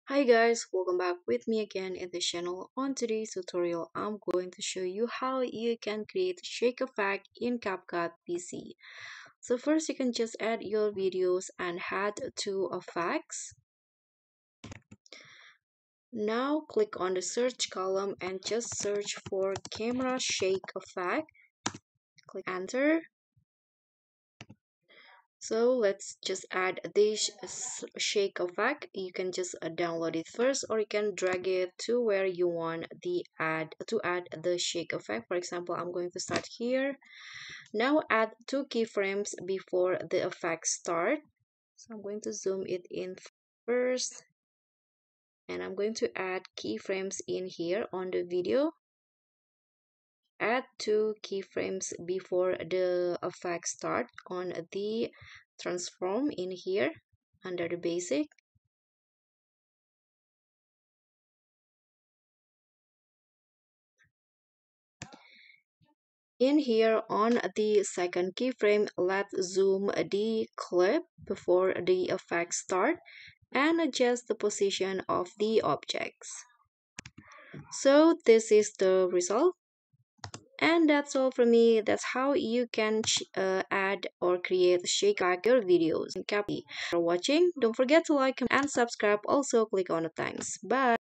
Hi guys, welcome back with me again in the channel. On today's tutorial, I'm going to show you how you can create shake effect in CapCut PC. So first, you can just add your videos and add to effects. Now click on the search column and just search for camera shake effect. Click enter. So let's just add this shake effect. You can just download it first, or you can drag it to where you want the add the shake effect. For example, I'm going to start here. Now add 2 keyframes before the effect start. So I'm going to zoom it in first, and I'm going to add keyframes in here on the video. Add 2 keyframes before the effect start on the transform in here under the basic. In here on the second keyframe, let's zoom the clip before the effect start and adjust the position of the objects. So this is the result. And that's all from me. That's how you can add or create shake back your videos in CapCut. For watching, don't forget to like, comment, and subscribe. Also click on the thanks. Bye.